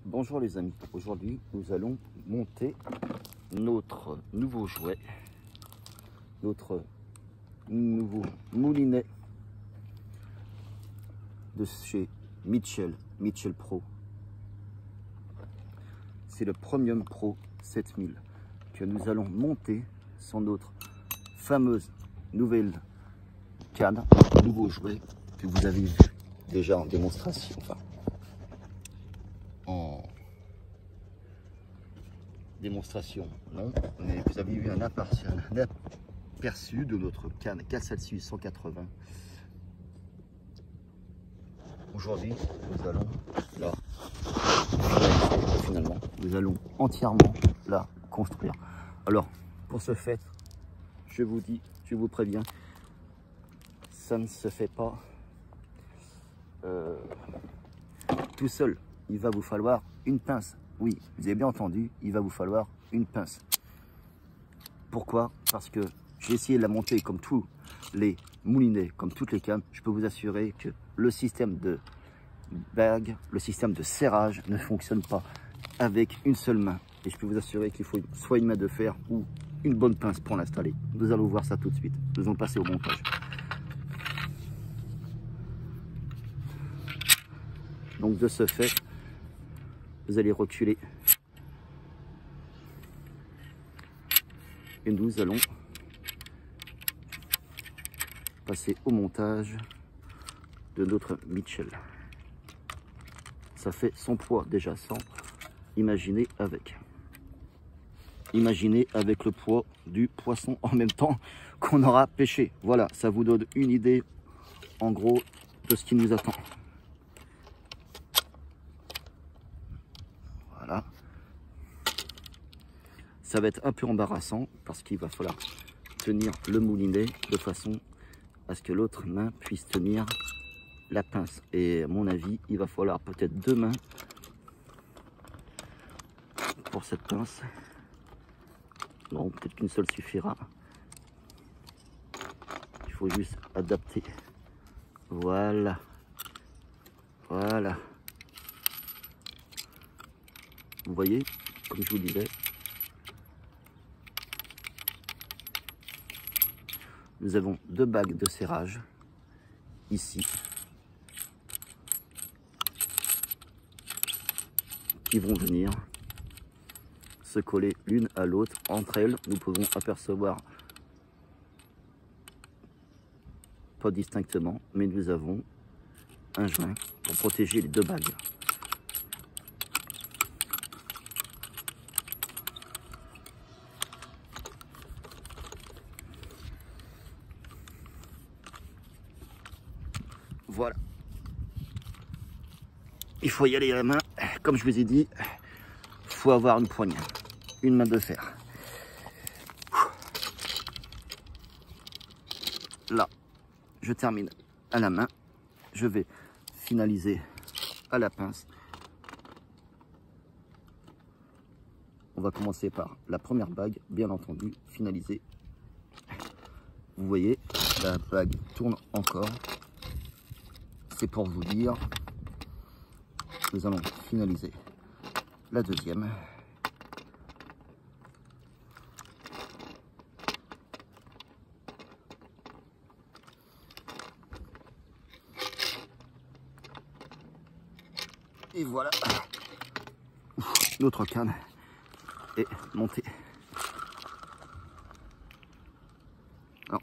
Bonjour les amis, aujourd'hui nous allons monter notre nouveau jouet, notre nouveau moulinet de chez Mitchell Pro. C'est le Premium Pro 7000 que nous allons monter sur notre fameuse nouvelle canne, nouveau jouet que vous avez vu déjà en démonstration. Enfin, en démonstration, non, mais vous avez eu un aperçu de notre canne Casalci 180. Aujourd'hui, nous allons là, finalement, nous allons entièrement la construire. Alors, pour ce fait, je vous dis, je vous préviens, ça ne se fait pas tout seul. Il va vous falloir une pince. Oui, vous avez bien entendu, il va vous falloir une pince. Pourquoi? Parce que j'ai essayé de la monter comme tous les moulinets, comme toutes les cannes. Je peux vous assurer que le système de bague, le système de serrage ne fonctionne pas avec une seule main. Et je peux vous assurer qu'il faut soit une main de fer ou une bonne pince pour l'installer. Nous allons voir ça tout de suite. Nous allons passer au montage. Donc de ce fait, vous allez reculer et nous allons passer au montage de notre Mitchell. Ça fait son poids déjà 100. Imaginez avec. Imaginez avec le poids du poisson en même temps qu'on aura pêché. Voilà, ça vous donne une idée en gros de ce qui nous attend. Voilà. Ça va être un peu embarrassant parce qu'il va falloir tenir le moulinet de façon à ce que l'autre main puisse tenir la pince. Et à mon avis, il va falloir peut-être deux mains pour cette pince. Non, peut-être qu'une seule suffira. Il faut juste adapter. Voilà. Voilà. Vous voyez, comme je vous disais, nous avons deux bagues de serrage ici qui vont venir se coller l'une à l'autre. Entre elles, nous pouvons apercevoir, pas distinctement, mais nous avons un joint pour protéger les deux bagues. Voilà. Il faut y aller à la main. Comme je vous ai dit, il faut avoir une poignée, une main de fer. Là, je termine à la main. Je vais finaliser à la pince. On va commencer par la première bague, bien entendu, finaliser. Vous voyez, la bague tourne encore. C'est pour vous dire, nous allons finaliser la deuxième. Et voilà, notre canne est montée. Alors,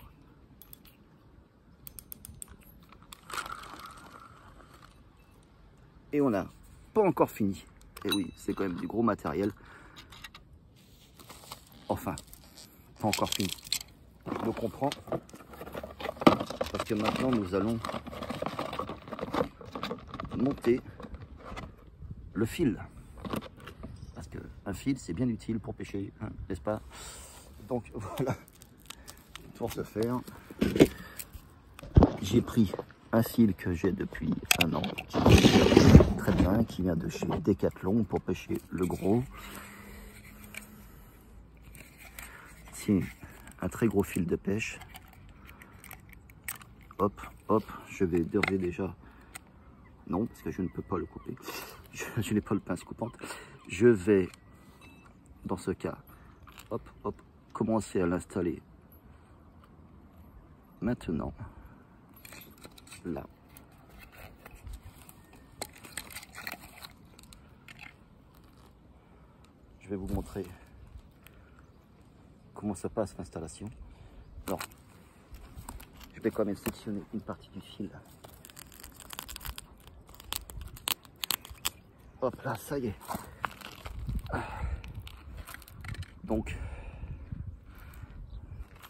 et on n'a pas encore fini. Et oui, c'est quand même du gros matériel. Enfin, pas encore fini. Je comprends. Parce que maintenant, nous allons monter le fil. Parce qu'un fil, c'est bien utile pour pêcher, hein, n'est-ce pas? Donc voilà. Pour ce faire, j'ai pris un fil que j'ai depuis un an, très bien, qui vient de chez Decathlon pour pêcher le gros. C'est un très gros fil de pêche. Hop, hop, je vais d'ores et déjà Non, parce que je ne peux pas le couper. Je n'ai pas le pince coupante. Je vais, dans ce cas, hop, hop, commencer à l'installer maintenant, là. Je vais vous montrer comment ça passe l'installation. Alors, je vais quand même sectionner une partie du fil. Hop là, ça y est. Donc,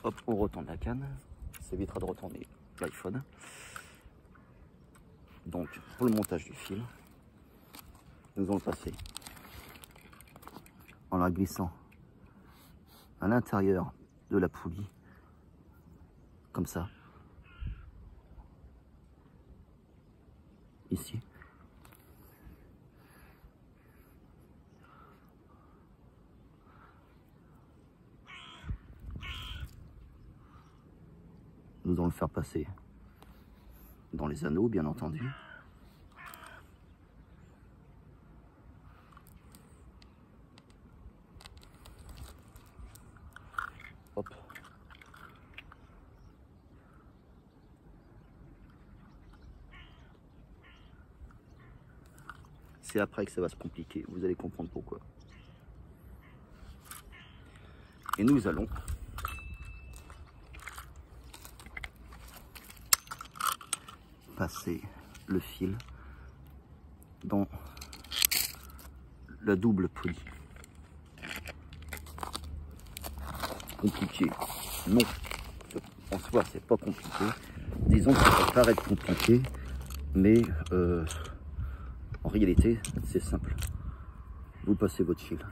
hop, on retourne la canne. Ça évitera de retourner l'iPhone. Donc, pour le montage du fil, nous allons passer en la glissant à l'intérieur de la poulie, comme ça, ici. Nous allons le faire passer dans les anneaux, bien entendu. Hop. C'est après que ça va se compliquer, vous allez comprendre pourquoi. Et nous allons passer le fil dans la double poulie. Compliqué? Non. En soi, c'est pas compliqué. Disons que ça peut paraître compliqué, mais en réalité, c'est simple. Vous passez votre fil.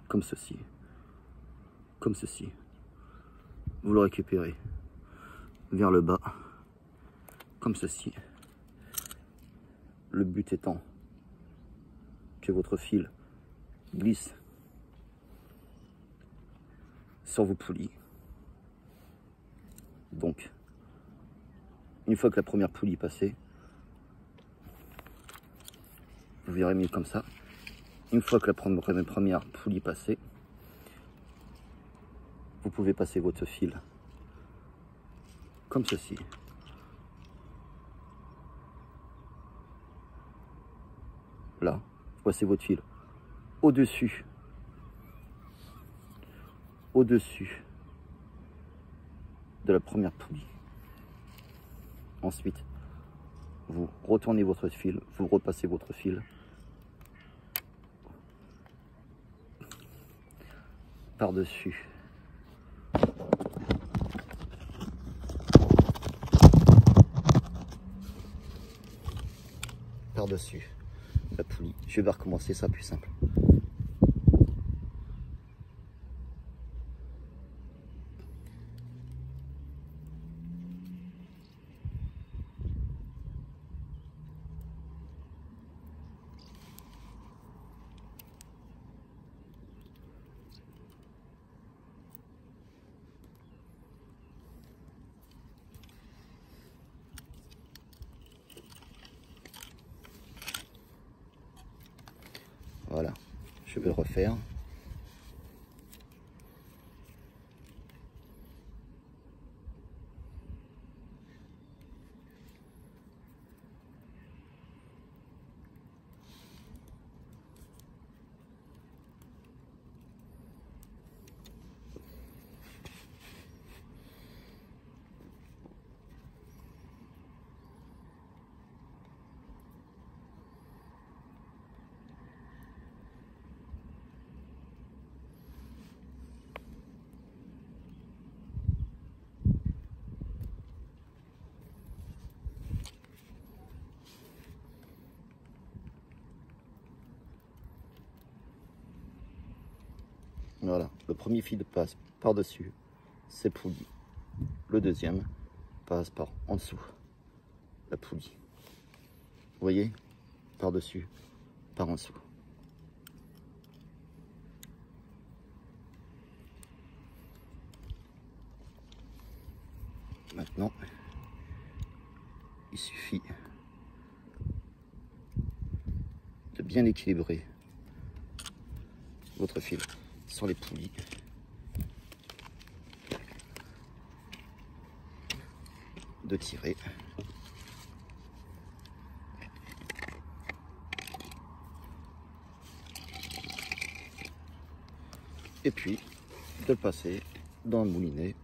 Comme ceci. Comme ceci. Vous le récupérez vers le bas. Comme ceci. Le but étant que votre fil glisse sur vos poulies. Donc, une fois que la première poulie est passée, vous verrez mieux comme ça. Une fois que la première poulie est passée, vous pouvez passer votre fil comme ceci. Là, vous passez votre fil au-dessus de la première poulie. Ensuite, vous retournez votre fil, vous repassez votre fil par-dessus la poulie. Je vais recommencer, ça plus simple. Voilà, je vais le refaire. Voilà, le premier fil passe par-dessus ces poulies. Le deuxième passe par en dessous la poulie. Vous voyez, par-dessus, par en dessous. Maintenant, il suffit de bien équilibrer votre fil sur les poulies. De tirer. Et puis de le passer dans le moulinet.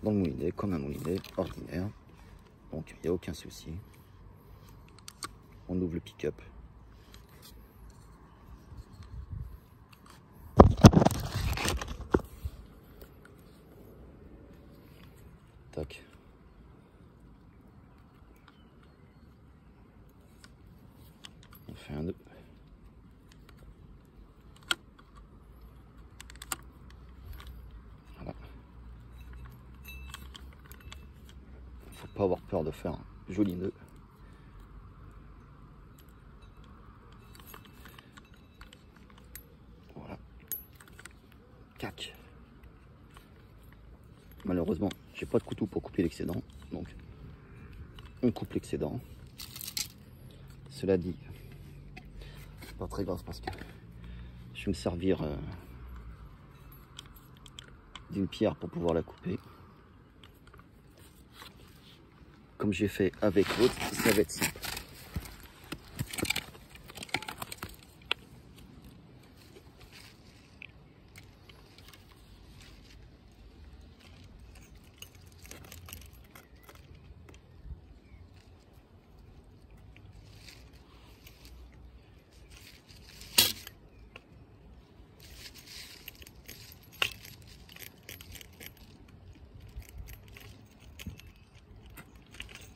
Dans le moulinet comme un moulinet ordinaire. Donc il n'y a aucun souci. On ouvre le pick-up. Tac. On fait un nœud. Voilà. Faut pas avoir peur de faire un joli nœud. Voilà. Cac. Malheureusement, j'ai pas de couteau pour couper l'excédent, donc on coupe l'excédent. Cela dit, c'est pas très grave parce que je vais me servir d'une pierre pour pouvoir la couper. Comme j'ai fait avec l'autre, ça va être simple.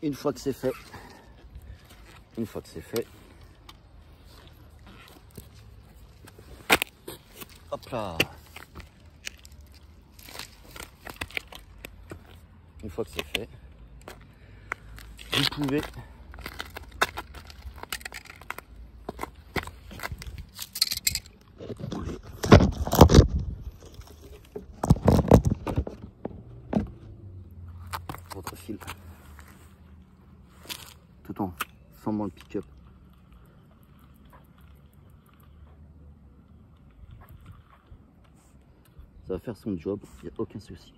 Une fois que c'est fait, hop là. Une fois que c'est fait, vous pouvez couler votre fil tout en formant le pick-up. Ça va faire son job, il n'y a aucun souci.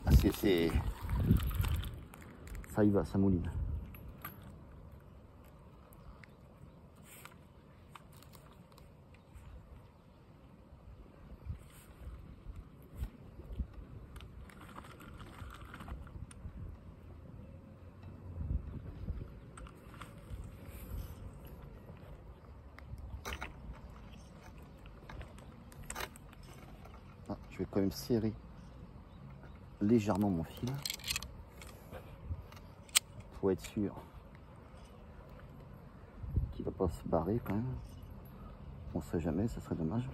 Ah, ça y va, ça mouline. Ah, je vais quand même serrer légèrement mon fil pour être sûr qu'il ne va pas se barrer quand même. On sait jamais, ça serait dommage.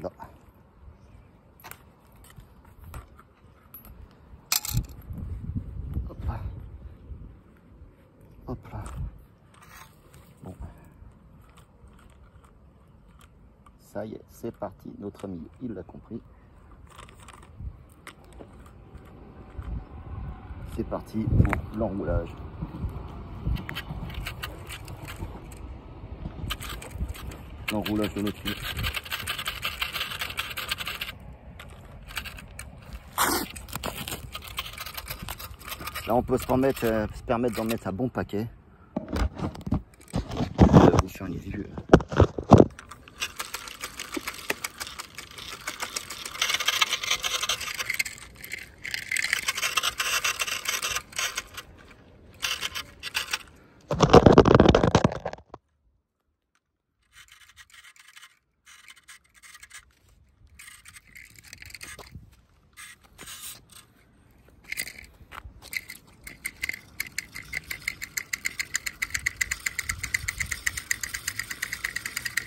Là. Hop là. Hop là. Bon. Ça y est, c'est parti. Notre ami, il l'a compris. C'est parti pour l'enroulage. L'enroulage de notre fil. Là, on peut se permettre d'en mettre un bon paquet. Je suis machin, il est vieux.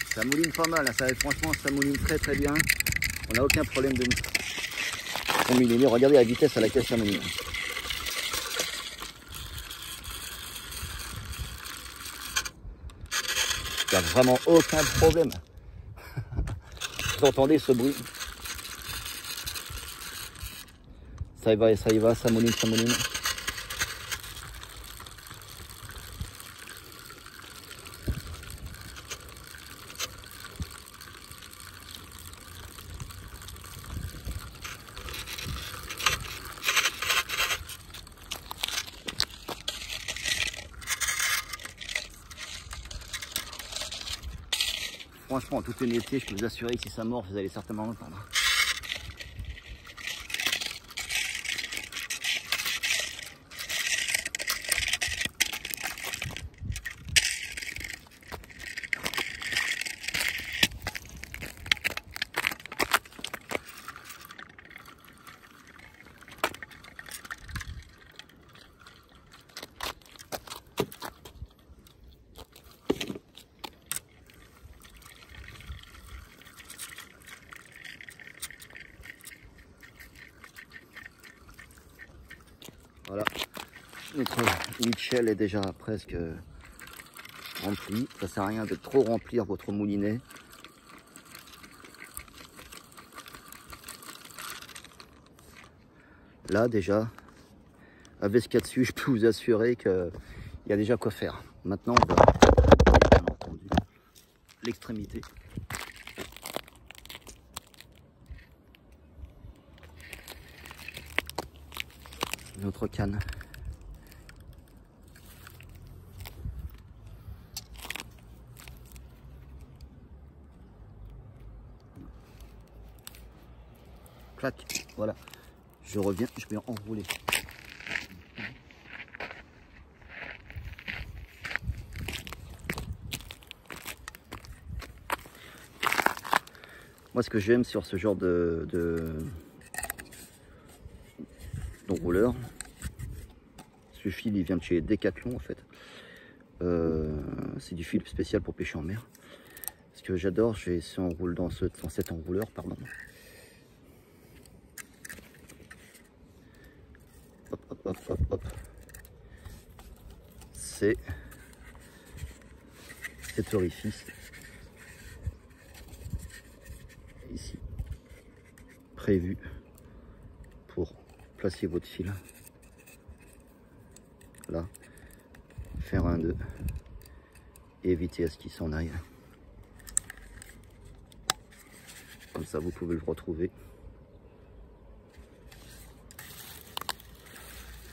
Ça mouline pas mal, hein. Franchement ça mouline très très bien. On n'a aucun problème de mouliner. Regardez la vitesse à laquelle ça mouline. Il n'y a vraiment aucun problème. Vous entendez ce bruit? Ça y va, ça mouline, ça mouline. Franchement, en toute honnêteté, je peux vous assurer que si ça mord, vous allez certainement l'entendre. Voilà, notre Mitchell est déjà presque rempli. Ça sert à rien de trop remplir votre moulinet. Là déjà, avec ce qu'il y a dessus, je peux vous assurer qu'il y a déjà quoi faire. Maintenant, on va bien entendu l'extrémité. Notre canne. Clac, voilà. Je reviens, je vais enrouler. Moi, ce que j'aime sur ce genre d'enrouleur, ce fil il vient de chez Decathlon en fait. C'est du fil spécial pour pêcher en mer. Ce que j'adore, j'ai ce enroule dans cet enrouleur, pardon. Hop, hop, hop, hop, hop. C'est cet orifice ici prévu pour placer votre fil. Là, faire un nœud et éviter à ce qu'il s'en aille. Comme ça, vous pouvez le retrouver.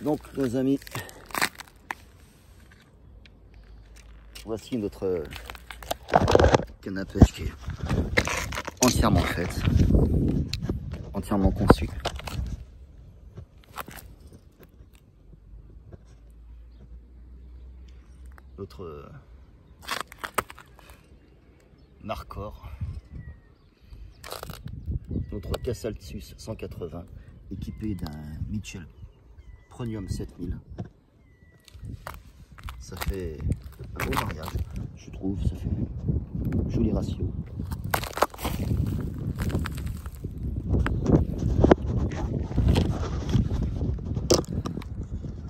Donc, nos amis, voici notre canne à pêche qui est entièrement faite, entièrement conçue. Notre Marcor, notre Cassaltus 180 équipé d'un Mitchell Premium 7000. Ça fait un beau mariage, je trouve, ça fait un joli ratio.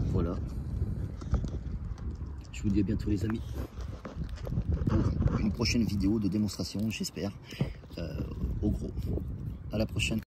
Voilà. Je vous dis à bientôt les amis. Pour une prochaine vidéo de démonstration, j'espère, au gros. À la prochaine.